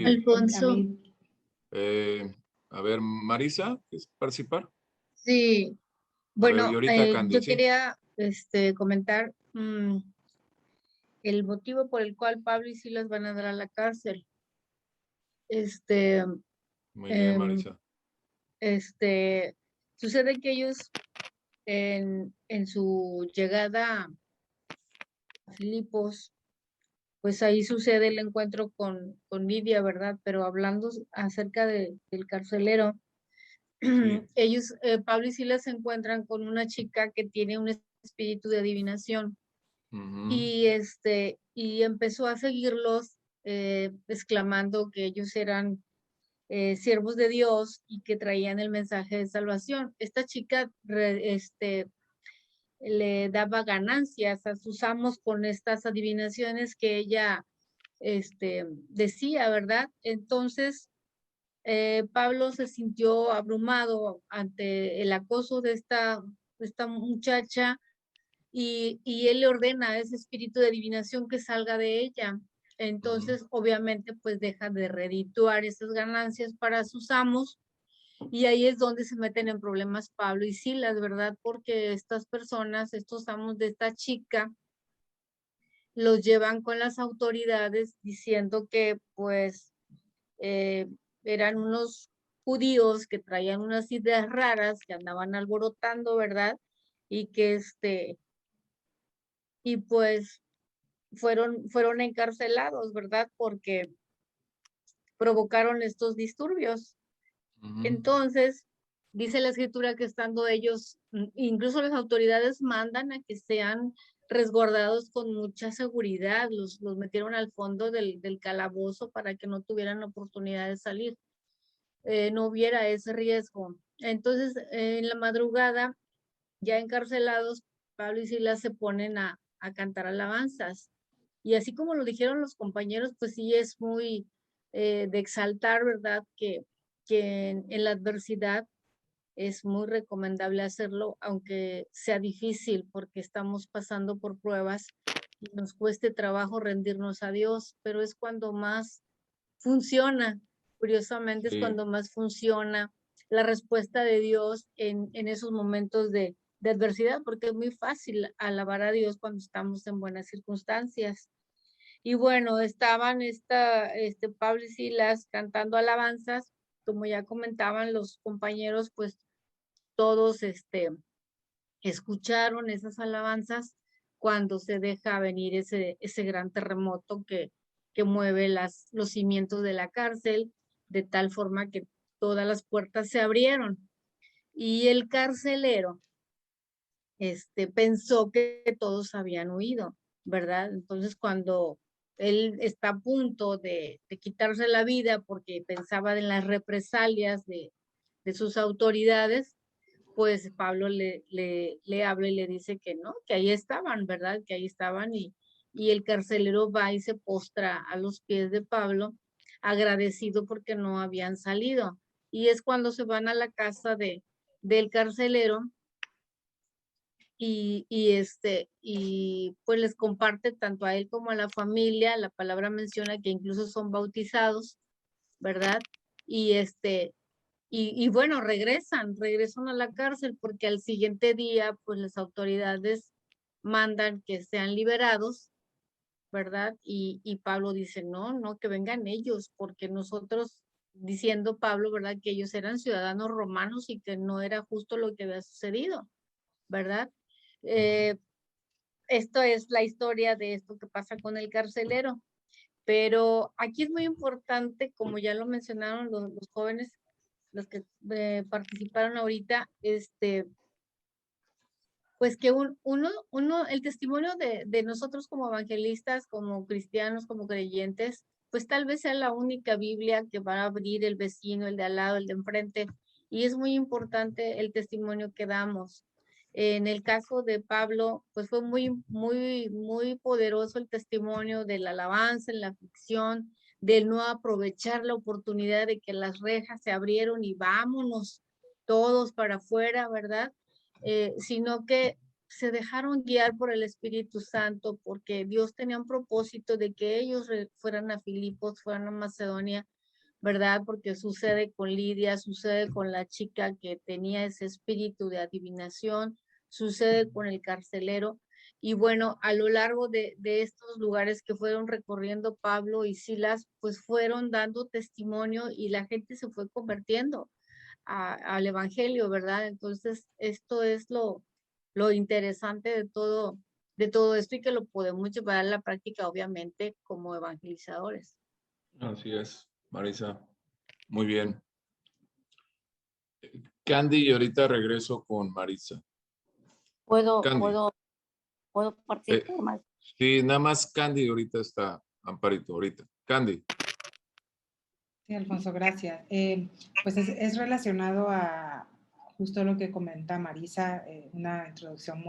Alfonso, Eh, a ver, Marisa, ¿quieres participar? sí, A ver, y bueno, ahorita Candy, yo sí. quería comentar el motivo por el cual Pablo y Silas van a dar a la cárcel. Este, Muy bien, em, Marisa. este, sucede que ellos en su llegada a Filipos, pues ahí sucede el encuentro con Lidia, ¿verdad? Pero hablando acerca del carcelero, Sí. ellos, Pablo y Silas se encuentran con una chica que tiene un espíritu de adivinación Ujú. y empezó a seguirlos exclamando que ellos eran siervos de Dios y que traían el mensaje de salvación. Esta chica le daba ganancias a sus amos con estas adivinaciones que ella decía, ¿verdad? Entonces, Pablo se sintió abrumado ante el acoso de esta muchacha y él le ordena a ese espíritu de adivinación que salga de ella. Ujú. Entonces, obviamente, pues deja de redituar esas ganancias para sus amos y ahí es donde se meten en problemas Pablo y Silas, ¿verdad? Porque estas personas, estos amos de esta chica, los llevan con las autoridades diciendo que pues eh, eran unos judíos que traían unas ideas raras, que andaban alborotando, ¿verdad? Y que y pues fueron encarcelados, ¿verdad? Porque provocaron estos disturbios. Ujú. Entonces, dice la escritura que estando ellos, incluso las autoridades mandan a que sean resguardados con mucha seguridad, los metieron al fondo del calabozo para que no tuvieran oportunidad de salir, no hubiera ese riesgo. Entonces, en la madrugada, ya encarcelados, Pablo y Silas se ponen a cantar alabanzas. Y así como lo dijeron los compañeros, pues sí es muy de exaltar, ¿verdad? Que en la adversidad es muy recomendable hacerlo, aunque sea difícil, porque estamos pasando por pruebas y nos cueste trabajo rendirnos a Dios, pero es cuando más funciona, curiosamente es Sí, cuando más funciona la respuesta de Dios en esos momentos de adversidad, porque es muy fácil alabar a Dios cuando estamos en buenas circunstancias. Y bueno, estaban Pablo y Silas cantando alabanzas, como ya comentaban los compañeros, pues todos escucharon esas alabanzas cuando se deja venir ese gran terremoto que mueve los cimientos de la cárcel, de tal forma que todas las puertas se abrieron. Y el carcelero pensó que todos habían huido, ¿verdad? Entonces, cuando él está a punto de quitarse la vida porque pensaba en las represalias de sus autoridades, pues Pablo le habla y le dice que no, que ahí estaban, ¿verdad? Que ahí estaban y el carcelero va y se postra a los pies de Pablo, agradecido porque no habían salido. Y es cuando se van a la casa del carcelero y pues les comparte tanto a él como a la familia, la palabra menciona que incluso son bautizados, ¿verdad? Y y bueno, regresan a la cárcel porque al siguiente día, pues las autoridades mandan que sean liberados, ¿verdad? Y Pablo dice, no, no, que vengan ellos, porque nosotros, diciendo Pablo, ¿verdad? Que ellos eran ciudadanos romanos y que no era justo lo que había sucedido, ¿verdad? ujú. Eh, Esto es la historia de esto que pasa con el carcelero. Pero aquí es muy importante, como ya lo mencionaron los jóvenes, los que participaron ahorita, pues que el testimonio de nosotros como evangelistas, como cristianos, como creyentes, pues tal vez sea la única Biblia que va a abrir el vecino, el de al lado, el de enfrente, y es muy importante el testimonio que damos. En el caso de Pablo, pues fue muy poderoso el testimonio de la alabanza, en la aflicción, del no aprovechar la oportunidad de que las rejas se abrieron y vámonos todos para afuera, ¿verdad? Sino que se dejaron guiar por el Espíritu Santo porque Dios tenía un propósito de que ellos fueran a Filipos, fueran a Macedonia ¿verdad? Porque sucede con Lidia, sucede con la chica que tenía ese espíritu de adivinación, sucede con el carcelero. Y bueno, a lo largo de estos lugares que fueron recorriendo Pablo y Silas, pues fueron dando testimonio y la gente se fue convirtiendo al evangelio, ¿verdad? Entonces, esto es lo interesante de todo esto y que lo podemos llevar a la práctica, obviamente, como evangelizadores. Así es, Marisa. Muy bien. Candy, y ahorita regreso con Marisa. ¿Puedo Candy. participar más? Sí, nada más Candy ahorita está, Amparito, ahorita. Candy. Sí, Alfonso, gracias. Pues es relacionado a justo lo que comenta Marisa, una introducción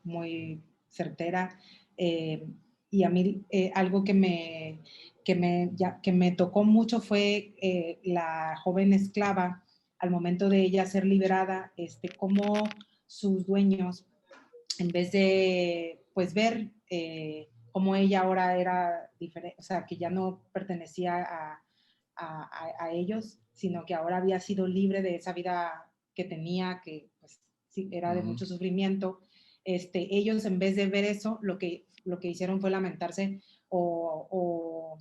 muy certera. Y a mí algo que me tocó mucho fue la joven esclava, al momento de ella ser liberada, cómo sus dueños, en vez de pues ver cómo ella ahora era diferente, o sea, que ya no pertenecía a ellos, sino que ahora había sido libre de esa vida que tenía, que pues, sí, era de mucho sufrimiento. Ellos, en vez de ver eso, lo que hicieron fue lamentarse o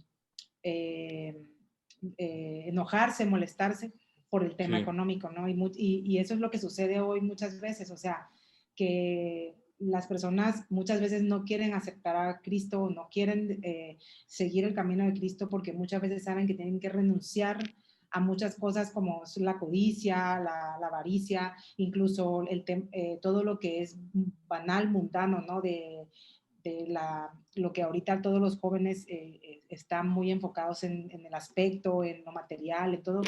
enojarse, molestarse por el tema económico, ¿no? Y eso es lo que sucede hoy muchas veces, o sea, que las personas muchas veces no quieren aceptar a Cristo, no quieren seguir el camino de Cristo porque muchas veces saben que tienen que renunciar a muchas cosas como la codicia, la avaricia, incluso todo lo que es banal, mundano, ¿no? De lo que ahorita todos los jóvenes están muy enfocados en el aspecto, en lo material, en todo.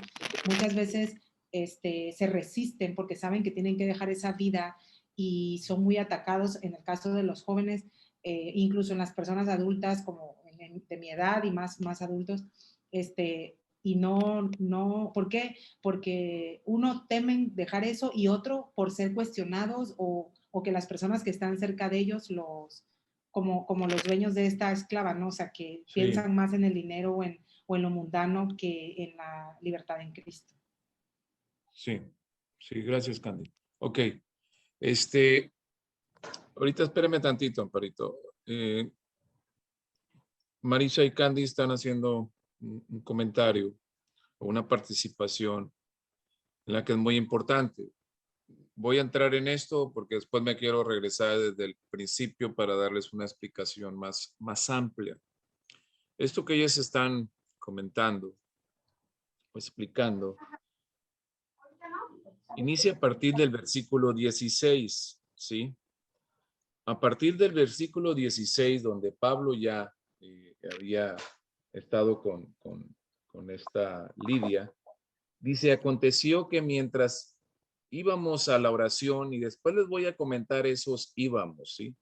Muchas veces se resisten porque saben que tienen que dejar esa vida y son muy atacados en el caso de los jóvenes, incluso en las personas adultas como de mi edad y más adultos, y no, ¿por qué? Porque uno temen dejar eso y otro por ser cuestionados o que las personas que están cerca de ellos como los dueños de esta esclava, ¿no? O sea, que piensan más en el dinero o en lo mundano que en la libertad en Cristo. Sí, gracias, Candy. Ok, ahorita espérame tantito, Amparito. Marisa y Candy están haciendo un comentario o una participación en la que es muy importante. Voy a entrar en esto porque después me quiero regresar desde el principio para darles una explicación más amplia. Esto que ellas están comentando o explicando inicia a partir del versículo 16, ¿sí? A partir del versículo 16, donde Pablo ya había estado con esta Lidia, dice, aconteció que mientras íbamos a la oración, y después les voy a comentar esos íbamos, ¿sí?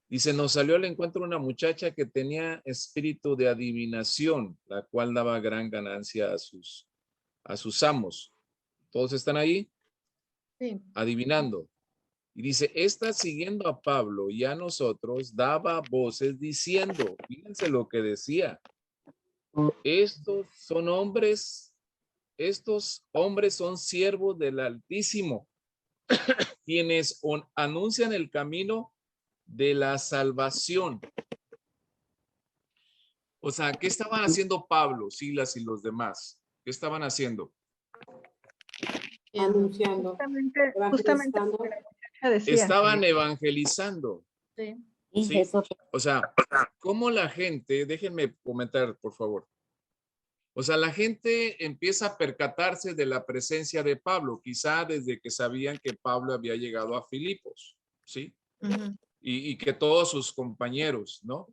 Dice, nos salió al encuentro una muchacha que tenía espíritu de adivinación, la cual daba gran ganancia a sus amos. ¿Todos están ahí? Sí. Adivinando. Y dice, esta siguiendo a Pablo y a nosotros, daba voces diciendo, fíjense lo que decía, estos hombres son siervos del Altísimo, quienes anuncian el camino de la salvación. O sea, ¿qué estaban haciendo Pablo, Silas y los demás? ¿Qué estaban haciendo? Anunciando. Justamente lo que la muchacha decía. Estaban evangelizando. Sí. ¿Sí? O sea, ¿cómo la gente, déjenme comentar, por favor. O sea, la gente empieza a percatarse de la presencia de Pablo, quizá desde que sabían que Pablo había llegado a Filipos, ¿sí? Y que todos sus compañeros, ¿no?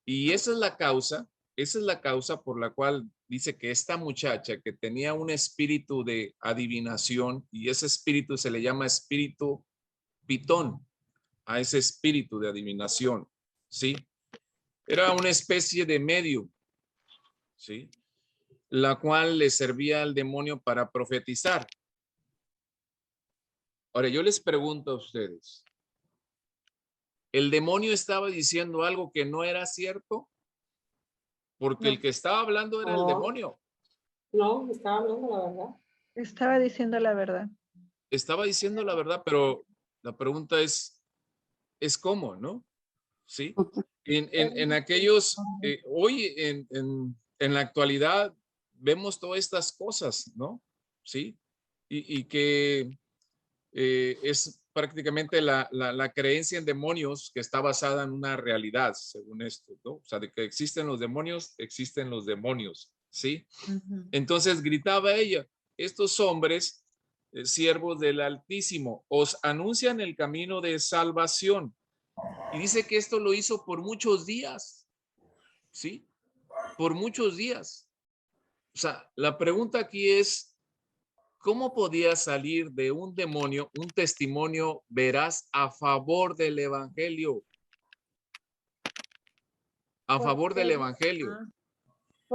Y esa es la causa por la cual dice que esta muchacha que tenía un espíritu de adivinación, y ese espíritu se le llama espíritu pitón, a ese espíritu de adivinación, ¿sí? Era una especie de medium, ¿sí? La cual le servía al demonio para profetizar. Ahora, yo les pregunto a ustedes, ¿el demonio estaba diciendo algo que no era cierto? Porque el que estaba hablando era el demonio. No, estaba hablando la verdad. Estaba diciendo la verdad. Estaba diciendo la verdad, pero la pregunta es cómo, ¿no? ¿Sí? En aquellos, hoy en la actualidad vemos todas estas cosas, ¿no? ¿Sí? Y que es prácticamente la creencia en demonios que está basada en una realidad, según esto, ¿no? O sea, de que existen los demonios, ¿sí? Entonces gritaba ella, estos hombres, siervos del Altísimo, os anuncian el camino de salvación. Y dice que esto lo hizo por muchos días, ¿sí? Por muchos días. O sea, la pregunta aquí es, ¿cómo podía salir de un demonio un testimonio veraz a favor del evangelio? A favor del evangelio.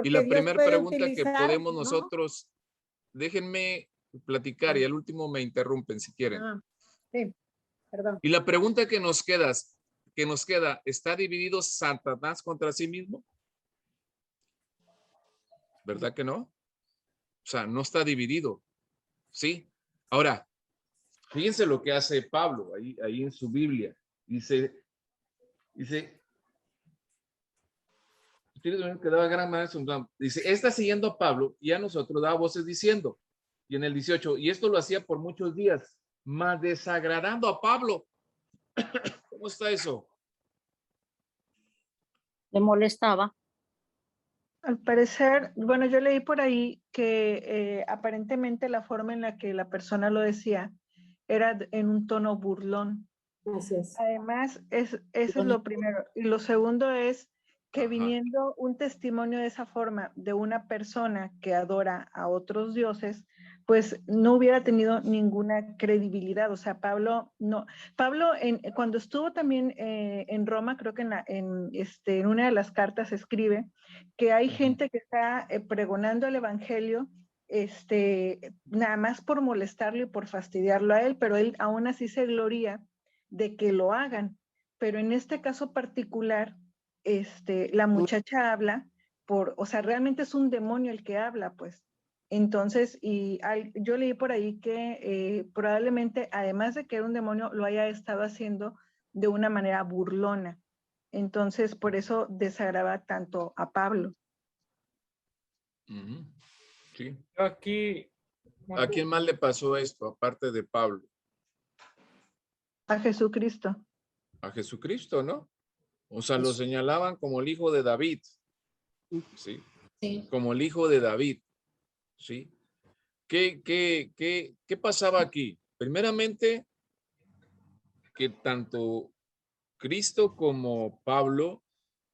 Y la primera pregunta que podemos nosotros, déjenme platicar y al último me interrumpen si quieren. Sí, perdón. Y la pregunta que nos queda, ¿está dividido Satanás contra sí mismo? ¿Verdad que no? O sea, no está dividido. ¿Sí? Ahora, fíjense lo que hace Pablo ahí en su Biblia. Dice, está siguiendo a Pablo y a nosotros da voces diciendo, y en el 18, y esto lo hacía por muchos días, mas desagradando a Pablo. ¿Cómo está eso? Le molestaba. Al parecer, bueno, yo leí por ahí que aparentemente la forma en la que la persona lo decía era en un tono burlón. Así es. Además, eso es lo primero. Y lo segundo es que Ajá. viniendo un testimonio de esa forma de una persona que adora a otros dioses, pues no hubiera tenido ninguna credibilidad. O sea, Pablo cuando estuvo también en Roma, creo que en una de las cartas escribe que hay gente que está pregonando el evangelio nada más por molestarlo y por fastidiarlo a él, pero él aún así se gloria de que lo hagan. Pero en este caso particular, la muchacha habla o sea, realmente es un demonio el que habla, pues. Entonces, yo leí por ahí que probablemente, además de que era un demonio, lo haya estado haciendo de una manera burlona. Entonces, por eso desagrada tanto a Pablo. Sí. Aquí. ¿A quién más le pasó esto, aparte de Pablo? A Jesucristo. A Jesucristo, ¿no? O sea, lo señalaban como el hijo de David. ¿Sí? Sí. Como el hijo de David. ¿Sí? ¿Qué pasaba aquí? Primeramente, que tanto Cristo como Pablo,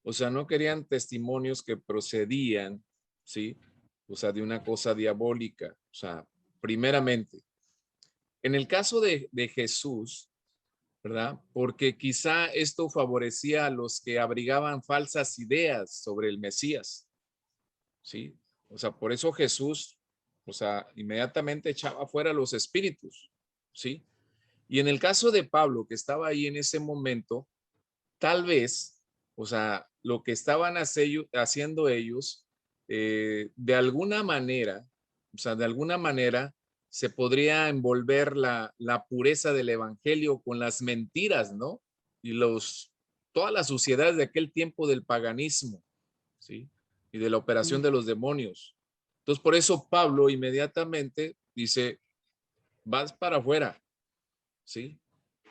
o sea, no querían testimonios que procedían, ¿sí? O sea, de una cosa diabólica. O sea, primeramente. En el caso de Jesús, ¿verdad? Porque quizá esto favorecía a los que abrigaban falsas ideas sobre el Mesías, ¿sí? O sea, por eso Jesús, o sea, inmediatamente echaba fuera los espíritus, ¿sí? Y en el caso de Pablo, que estaba ahí en ese momento, tal vez, o sea, lo que estaban haciendo ellos, de alguna manera, o sea, de alguna manera, se podría envolver la pureza del evangelio con las mentiras, ¿no? Y todas las suciedades de aquel tiempo del paganismo, ¿sí? Y de la operación de los demonios. Entonces, por eso Pablo inmediatamente dice, vas para afuera, ¿sí?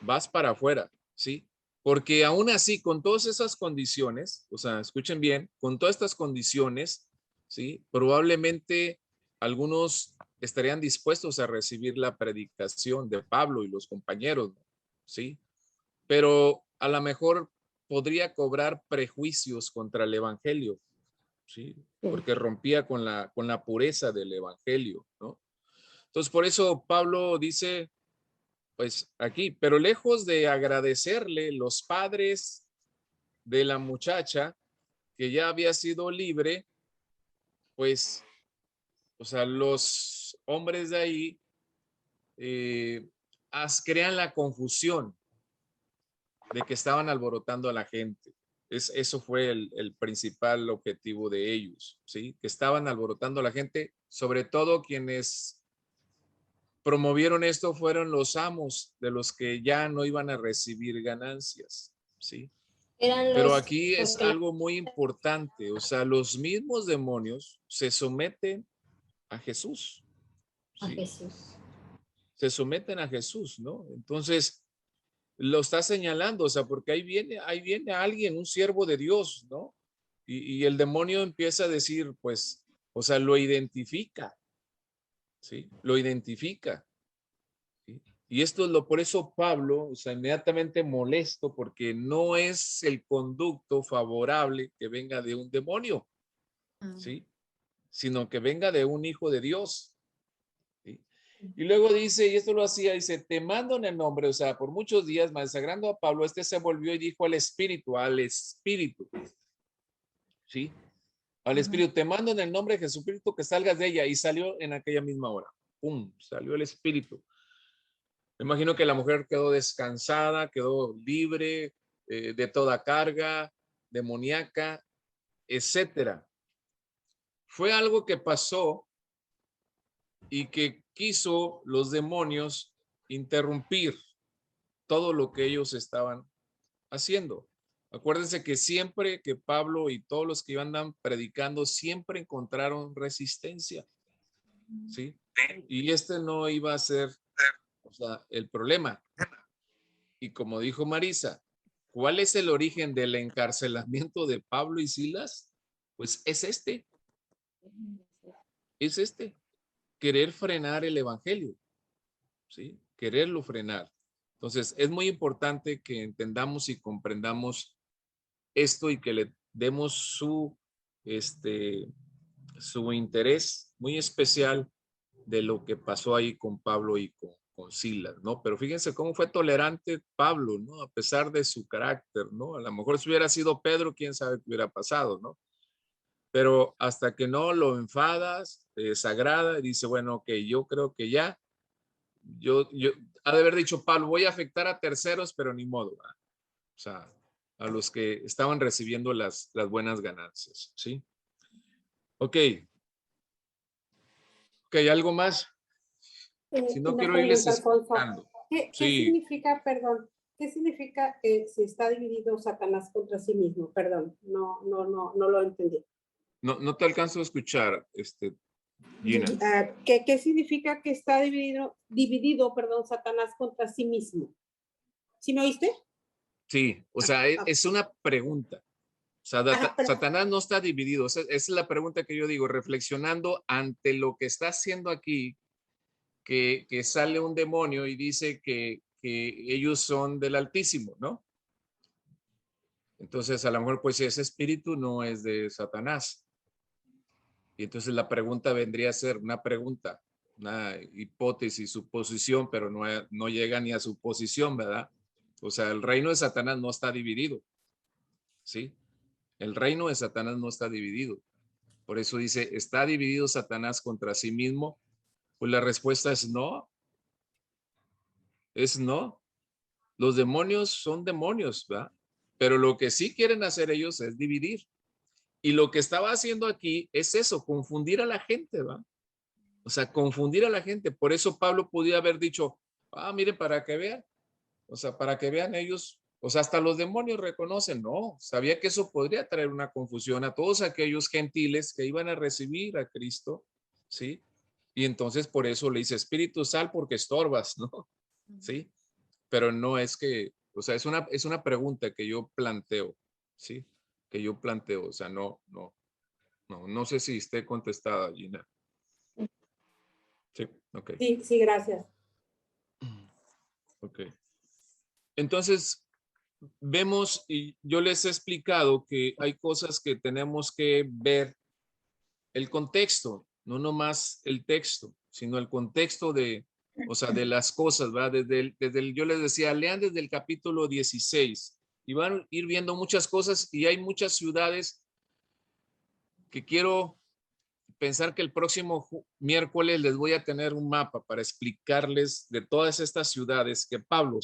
Vas para afuera, ¿sí? Porque aún así, con todas esas condiciones, o sea, escuchen bien, con todas estas condiciones, ¿sí? Probablemente algunos estarían dispuestos a recibir la predicación de Pablo y los compañeros, ¿sí? Pero a lo mejor podría cobrar prejuicios contra el evangelio, ¿sí? Porque rompía con la pureza del evangelio, ¿no? Entonces, por eso Pablo dice, pues aquí, pero lejos de agradecerle los padres de la muchacha que ya había sido libre, pues, o sea, los hombres de ahí crean la confusión de que estaban alborotando a la gente. Eso fue el principal objetivo de ellos, ¿sí? Que estaban alborotando a la gente sobre todo quienes promovieron esto fueron los amos de los que ya no iban a recibir ganancias, ¿sí? Eran Pero los, aquí es porque algo muy importante, o sea, los mismos demonios se someten a Jesús, a ¿sí? Jesús. Se someten a Jesús, ¿no? Entonces, lo está señalando, o sea, porque ahí viene alguien, un siervo de Dios, ¿no? Y el demonio empieza a decir, pues, o sea, lo identifica, ¿sí? Lo identifica. ¿Sí? Y esto es por eso Pablo, o sea, inmediatamente molesto porque no es el conducto favorable que venga de un demonio, ¿sí? Sino que venga de un hijo de Dios. ¿Sí? Y luego dice, y esto lo hacía, dice, te mando en el nombre, o sea, por muchos días, desagrando a Pablo, se volvió y dijo al Espíritu, ¿sí? Al Espíritu, te mando en el nombre de Jesucristo que salgas de ella, y salió en aquella misma hora. ¡Pum! Salió el Espíritu. Me imagino que la mujer quedó descansada, quedó libre de toda carga demoníaca, etcétera. Fue algo que pasó y que quiso los demonios interrumpir todo lo que ellos estaban haciendo. Acuérdense que siempre que Pablo y todos los que iban predicando siempre encontraron resistencia, ¿sí? Y no iba a ser, o sea, el problema. Y como dijo Marisa, ¿cuál es el origen del encarcelamiento de Pablo y Silas? Pues es querer frenar el evangelio, ¿sí? Quererlo frenar. Entonces, es muy importante que entendamos y comprendamos esto y que le demos su interés muy especial de lo que pasó ahí con Pablo y con Silas, ¿no? Pero fíjense cómo fue tolerante Pablo, ¿no? A pesar de su carácter, ¿no? A lo mejor si hubiera sido Pedro, quién sabe qué hubiera pasado, ¿no? Pero hasta que no lo enfadas, te desagrada, y dice, bueno, ok, yo creo que ya, ha de haber dicho Pablo, voy a afectar a terceros, pero ni modo, ¿verdad? O sea, a los que estaban recibiendo las buenas ganancias, ¿sí? Ok. Ok, ¿algo más? Si no, Una quiero irles pregunta, Alfonso. explicando. ¿Qué Sí, significa, perdón, qué significa que si está dividido Satanás contra sí mismo? Perdón, no lo entendí. no te alcanzo a escuchar, Gina. ¿Qué significa que está dividido, perdón, Satanás contra sí mismo? ¿Sí me oíste? Sí, o sea, es una pregunta. O sea, Satanás no está dividido. O sea, esa es la pregunta que yo digo, reflexionando ante lo que está haciendo aquí, que sale un demonio y dice que ellos son del Altísimo, ¿no? Entonces, a lo mejor, pues, ese espíritu no es de Satanás. Y entonces la pregunta vendría a ser una pregunta, una hipótesis, suposición, pero no llega ni a suposición, ¿verdad? O sea, el reino de Satanás no está dividido, ¿sí? El reino de Satanás no está dividido. Por eso dice, ¿está dividido Satanás contra sí mismo? Pues la respuesta es no. Es no. Los demonios son demonios, ¿verdad? Pero lo que sí quieren hacer ellos es dividir. Y lo que estaba haciendo aquí es eso, confundir a la gente, ¿verdad? O sea, confundir a la gente. Por eso Pablo podía haber dicho, miren, para que vean. O sea, para que vean ellos, o sea, hasta los demonios reconocen, no, sabía que eso podría traer una confusión a todos aquellos gentiles que iban a recibir a Cristo, ¿sí? Y entonces por eso le dice, Espíritu, sal porque estorbas, ¿no? ¿Sí? Pero no es que, o sea, es una pregunta que yo planteo, ¿sí? Que yo planteo, o sea, no sé si esté contestada, Gina. Sí, ok. Sí, gracias. Ok. Entonces, vemos y yo les he explicado que hay cosas que tenemos que ver el contexto, no nomás el texto, sino el contexto o sea, de las cosas, ¿verdad? Yo les decía, lean desde el capítulo 16 y van a ir viendo muchas cosas y hay muchas ciudades que quiero pensar que el próximo miércoles les voy a tener un mapa para explicarles de todas estas ciudades que Pablo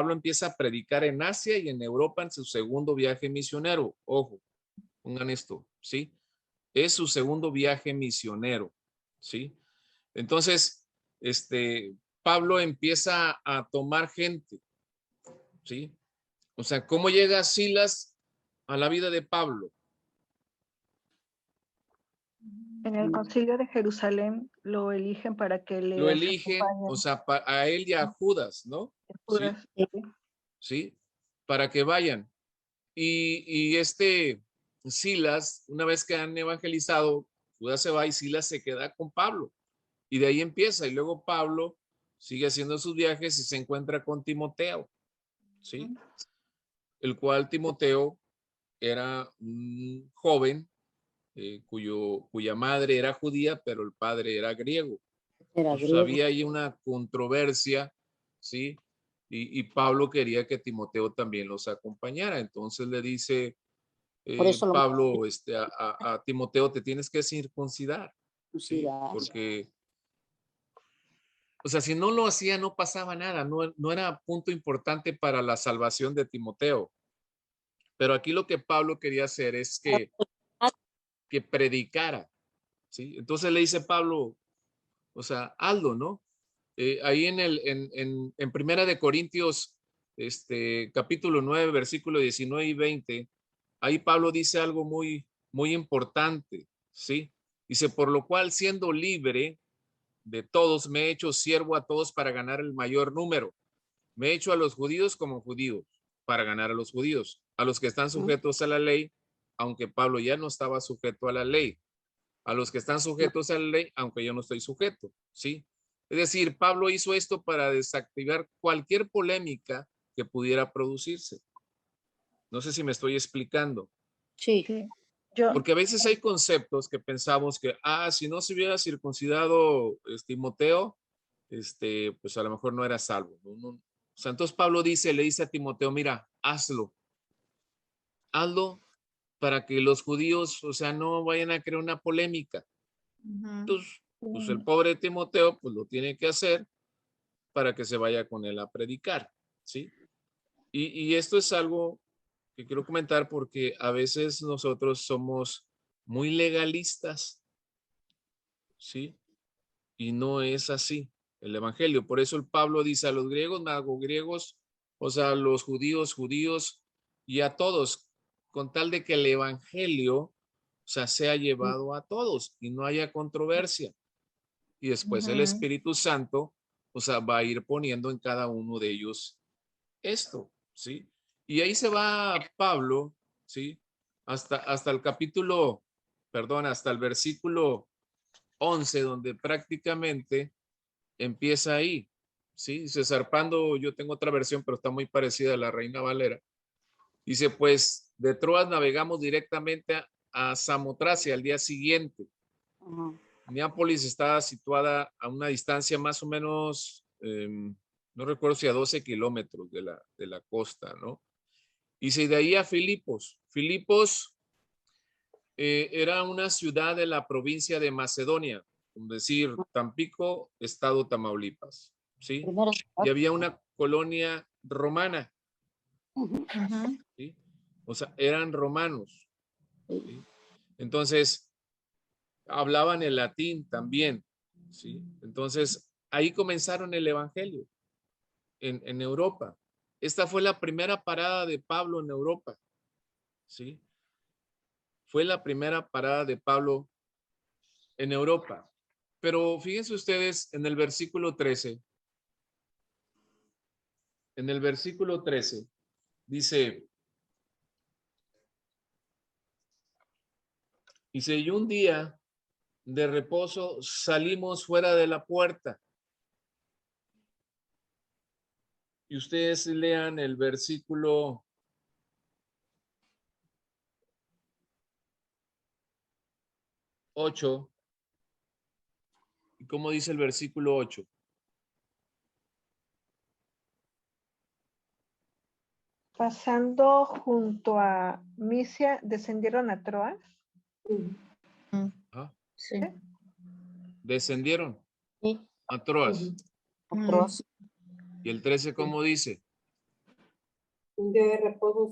empieza a predicar en Asia y en Europa en su segundo viaje misionero. Ojo, pongan esto, ¿sí? Es su segundo viaje misionero. ¿sí? Entonces, Pablo empieza a tomar gente, ¿sí? O sea, ¿cómo llega Silas a la vida de Pablo? En el concilio de Jerusalén lo eligen para que Lo les eligen, o acompañen. sea, a él y a Judas, ¿no? Sí, Judas. sí, para que vayan. Y Silas, una vez que han evangelizado, Judas se va y Silas se queda con Pablo. Y de ahí empieza. Y luego Pablo sigue haciendo sus viajes y se encuentra con Timoteo, ¿sí? El cual Timoteo era un joven cuya madre era judía, pero el padre era griego. Era Pues griego. había ahí una controversia, ¿sí? Y Pablo quería que Timoteo también los acompañara. Entonces le dice Por eso lo Pablo a Timoteo, te tienes que circuncidar, ¿sí? circuncidar. Porque, o sea, si no lo hacía, no pasaba nada, no era punto importante para la salvación de Timoteo. Pero aquí lo que Pablo quería hacer es que predicara, ¿sí? Entonces le dice Pablo, o sea, hazlo, ¿no? Ahí en Primera de Corintios, capítulo 9, versículo 19 y 20, ahí Pablo dice algo muy, muy importante, ¿sí? Dice, por lo cual siendo libre de todos, me he hecho siervo a todos para ganar el mayor número. Me he hecho a los judíos como judíos para ganar a los judíos, a los que están sujetos a la ley, aunque Pablo ya no estaba sujeto a la ley, a los que están sujetos a la ley, aunque yo no estoy sujeto, ¿sí? Es decir, Pablo hizo esto para desactivar cualquier polémica que pudiera producirse. No sé si me estoy explicando. Sí. Sí. Yo, Porque a veces hay conceptos que pensamos que, si no se hubiera circuncidado Timoteo, pues a lo mejor no era salvo. O sea, entonces Pablo le dice a Timoteo, mira, hazlo para que los judíos, o sea, no vayan a crear una polémica. Entonces, pues el pobre Timoteo, pues lo tiene que hacer para que se vaya con él a predicar, ¿sí? Y esto es algo que quiero comentar porque a veces nosotros somos muy legalistas, ¿sí? Y no es así el evangelio. Por eso el Pablo dice a los griegos, me hago griegos, o sea, a los judíos, judíos, y a todos, con tal de que el evangelio, o sea, sea llevado a todos y no haya controversia. Y después el Espíritu Santo, o sea, va a ir poniendo en cada uno de ellos esto, ¿sí? Y ahí se va Pablo, ¿sí? Hasta el capítulo, perdón, hasta el versículo 11, donde prácticamente empieza ahí, ¿sí? Dice, zarpando, yo tengo otra versión, pero está muy parecida a la Reina Valera. Dice, pues, de Troas navegamos directamente a Samotracia al día siguiente. Neápolis está situada a una distancia más o menos, no recuerdo si a 12 kilómetros de la costa, ¿no? Y de ahí a Filipos. Filipos era una ciudad de la provincia de Macedonia, es decir, Tampico, estado Tamaulipas, ¿sí? Primero. Y había una colonia romana, ¿sí? O sea, eran romanos, ¿sí? Entonces, hablaban el latín también, ¿sí? Entonces, ahí comenzaron el evangelio en Europa. Esta fue la primera parada de Pablo en Europa, ¿sí? Fue la primera parada de Pablo en Europa. Pero fíjense ustedes en el versículo 13. En el versículo 13 dice, y un día de reposo salimos fuera de la puerta. Y ustedes lean el versículo 8. ¿Y cómo dice el versículo 8? pasando junto a Misia, descendieron a Troas. Sí. Descendieron Sí. a Troas. Otros. Y el 13, ¿cómo dice? Un día de reposo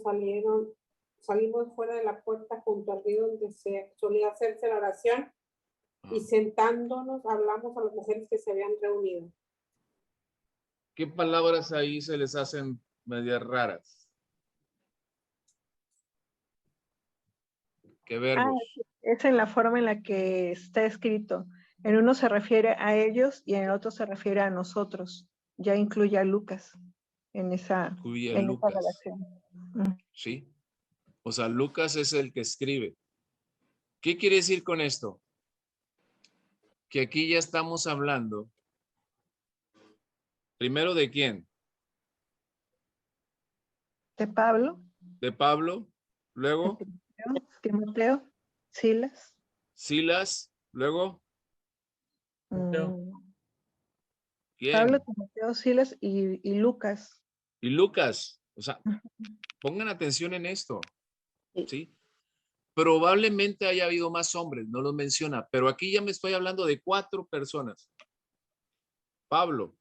salimos fuera de la puerta junto al río donde se solía hacerse la oración y sentándonos hablamos a las mujeres que se habían reunido. ¿Qué palabras ahí se les hacen medias raras? ¿Qué verbos? Es en la forma en la que está escrito. En uno se refiere a ellos y en el otro se refiere a nosotros. Ya incluye a Lucas en esa Lucas. redacción. ¿Sí? O sea, Lucas es el que escribe. ¿Qué quiere decir con esto? Que aquí ya estamos hablando. Primero, ¿de quién? De Pablo. De Pablo. Luego. Timoteo. Silas. Silas. Luego. ¿Quién? Pablo, Timoteo, Silas y Lucas. Y Lucas. O sea, pongan atención en esto. ¿Sí? Probablemente haya habido más hombres, no los menciona, pero aquí ya me estoy hablando de 4 personas. Pablo,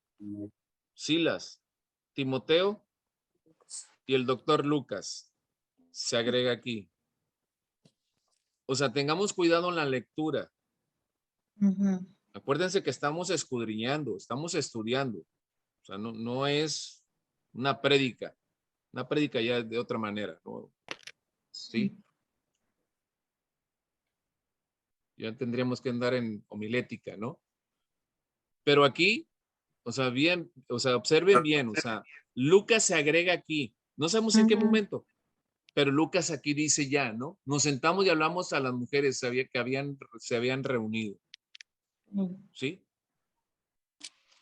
Silas, Timoteo y el doctor Lucas. Se agrega aquí. O sea, tengamos cuidado en la lectura. Acuérdense que estamos escudriñando, estamos estudiando. O sea, no es una prédica. Una prédica ya de otra manera, ¿no? ¿Sí? Ya tendríamos que andar en homilética, ¿no? Pero aquí, o sea, bien, o sea, observen bien, o sea, Lucas se agrega aquí. No sabemos en qué momento, pero Lucas aquí dice ya, ¿no? Nos sentamos y hablamos a las mujeres que se habían reunido. ¿Sí?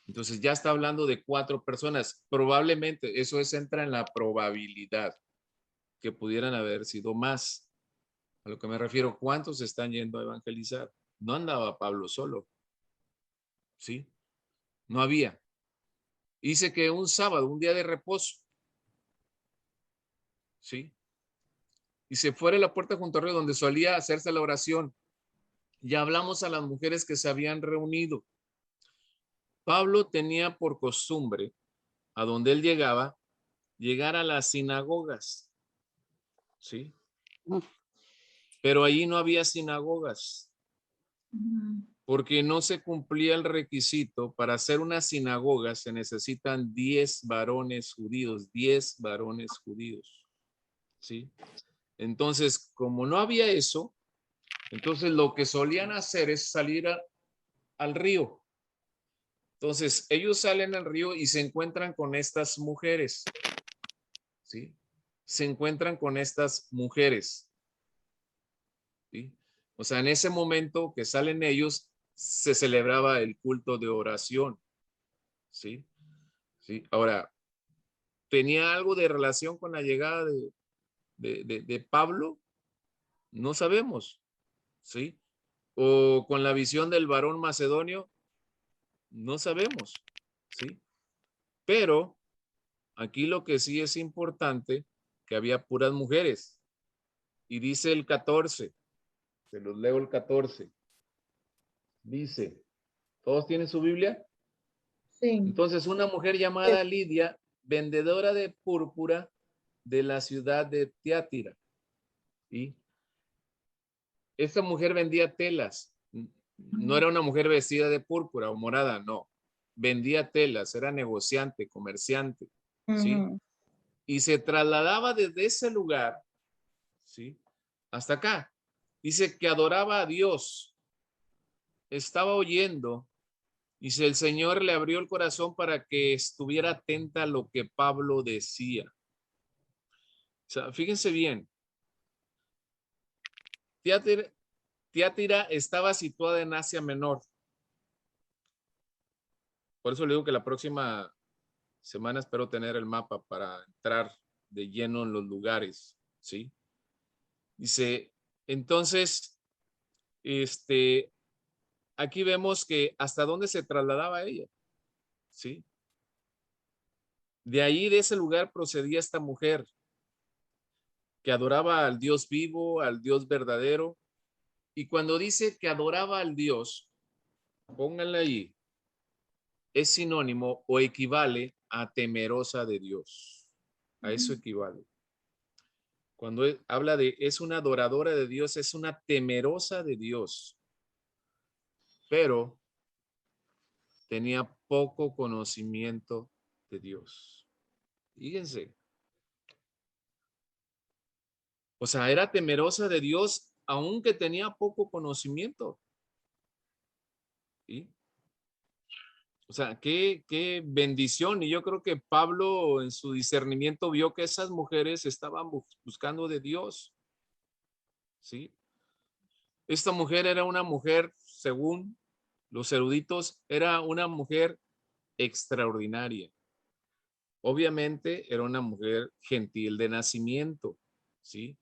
Entonces ya está hablando de 4 personas. Probablemente, eso entra en la probabilidad que pudieran haber sido más. A lo que me refiero, ¿cuántos están yendo a evangelizar? No andaba Pablo solo. ¿Sí? No había. Dice que un sábado, un día de reposo. ¿Sí? Y se fuera a la puerta junto al río donde solía hacerse la oración. Ya hablamos a las mujeres que se habían reunido. Pablo tenía por costumbre, a donde él llegaba, llegar a las sinagogas. ¿Sí? Pero allí no había sinagogas. Porque no se cumplía el requisito. Para hacer una sinagoga se necesitan 10 varones judíos, 10 varones judíos. ¿Sí? Entonces, como no había eso, entonces lo que solían hacer es salir al río. Entonces, ellos salen al río y se encuentran con estas mujeres. ¿Sí? Se encuentran con estas mujeres. ¿Sí? O sea, en ese momento que salen ellos, se celebraba el culto de oración. ¿Sí? ¿Sí? Ahora, ¿tenía algo de relación con la llegada de Pablo? No sabemos. ¿Sí? O con la visión del varón macedonio, no sabemos. ¿Sí? Pero aquí lo que sí es importante, que había puras mujeres. Y dice el 14, se los leo el 14. Dice, ¿todos tienen su Biblia? Sí. Entonces, una mujer llamada Lidia, vendedora de púrpura de la ciudad de Tiatira. Y esta mujer vendía telas. No era una mujer vestida de púrpura o morada, no. Vendía telas, era negociante, comerciante. ¿Sí? Y se trasladaba desde ese lugar, ¿sí? Hasta acá. Dice que adoraba a Dios. Estaba oyendo. Dice, el Señor le abrió el corazón para que estuviera atenta a lo que Pablo decía. O sea, fíjense bien. Tiatira estaba situada en Asia Menor. Por eso le digo que la próxima semana espero tener el mapa para entrar de lleno en los lugares, ¿sí? Dice, entonces, aquí vemos que hasta dónde se trasladaba ella, ¿sí? De ahí, de ese lugar, procedía esta mujer que adoraba al Dios vivo, al Dios verdadero. Y cuando dice que adoraba al Dios, pónganle ahí, es sinónimo o equivale a temerosa de Dios. A eso equivale. Cuando habla de es una adoradora de Dios, es una temerosa de Dios. pero tenía poco conocimiento de Dios. Fíjense. O sea, era temerosa de Dios, aunque tenía poco conocimiento. ¿Sí? O sea, qué bendición. Y yo creo que Pablo en su discernimiento vio que esas mujeres estaban buscando de Dios. ¿Sí? Esta mujer era una mujer, según los eruditos, era una mujer extraordinaria. Obviamente era una mujer gentil de nacimiento, ¿sí?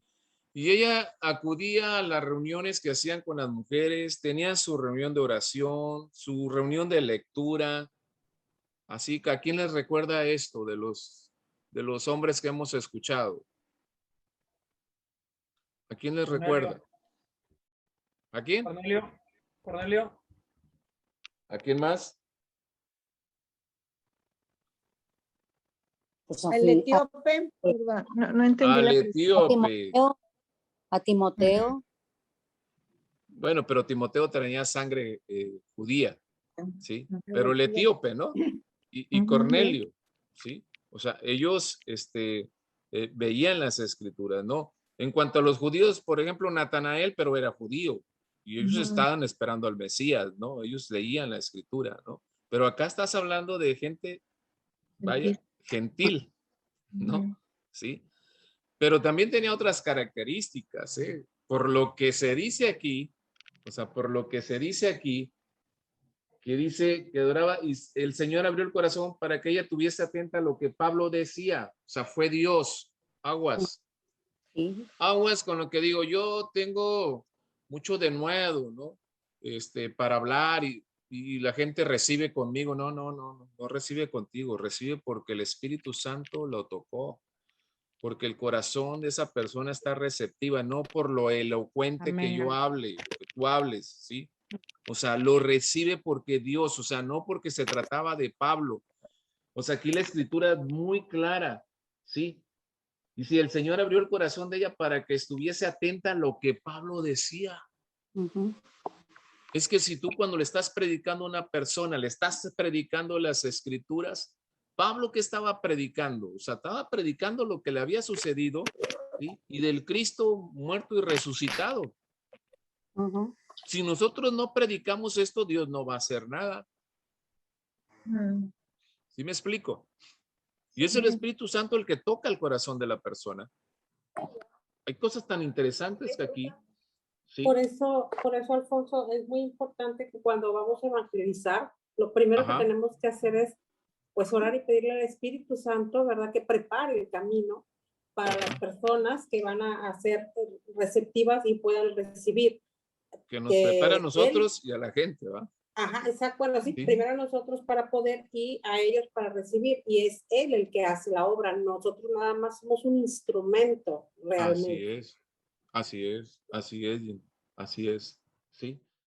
Y ella acudía a las reuniones que hacían con las mujeres, tenía su reunión de oración, su reunión de lectura. Así que ¿a quién les recuerda esto de los hombres que hemos escuchado? ¿A quién les recuerda? ¿A quién? Cornelio. Cornelio. ¿A quién más? Pues El etíope. Perdón, no entendí Al la pregunta. etíope. A Timoteo. Bueno, pero Timoteo tenía sangre judía, ¿sí? Ujú. Pero el etíope, ¿no? Y Ujú. Cornelio, ¿sí? O sea, ellos veían las escrituras, ¿no? En cuanto a los judíos, por ejemplo, Natanael, pero era judío. Y ellos Ujú. estaban esperando al Mesías, ¿no? Ellos leían la escritura, ¿no? Pero acá estás hablando de gente, vaya, gentil, ¿no? Ujú. ¿Sí? Pero también tenía otras características, ¿eh? Por lo que se dice aquí, o sea, por lo que se dice aquí, que dice que adoraba y el Señor abrió el corazón para que ella tuviese atenta a lo que Pablo decía. O sea, fue Dios. Aguas. Sí. Aguas con lo que digo. Yo tengo mucho denuedo, ¿no? Para hablar y la gente recibe conmigo. No recibe contigo. Recibe porque el Espíritu Santo lo tocó. Porque el corazón de esa persona está receptiva, no por lo elocuente que yo hable, que tú hables, ¿sí? O sea, lo recibe porque Dios, o sea, no porque se trataba de Pablo. O sea, aquí la escritura es muy clara, ¿sí? Y si el Señor abrió el corazón de ella para que estuviese atenta a lo que Pablo decía. Ujú. Es que si tú cuando le estás predicando a una persona, le estás predicando las escrituras, Pablo que estaba predicando, o sea, estaba predicando lo que le había sucedido, ¿sí? Y del Cristo muerto y resucitado. Ujú. Si nosotros no predicamos esto, Dios no va a hacer nada. Ujú. ¿Sí me explico? Y es el Espíritu Santo el que toca el corazón de la persona. Hay cosas tan interesantes que aquí, ¿sí? Por eso, Alfonso, es muy importante que cuando vamos a evangelizar, lo primero que Ajá. tenemos que hacer es, pues, orar y pedirle al Espíritu Santo, ¿verdad? Que prepare el camino para las personas que van a ser receptivas y puedan recibir. Que nos prepara a Que él, nosotros y a la gente, ¿va? ajá, exacto, bueno, sí, Sí. primero a nosotros para poder y a ellos para recibir, y es él el que hace la obra, nosotros nada más somos un instrumento Así realmente. es, así es, así es, así es, ¿sí?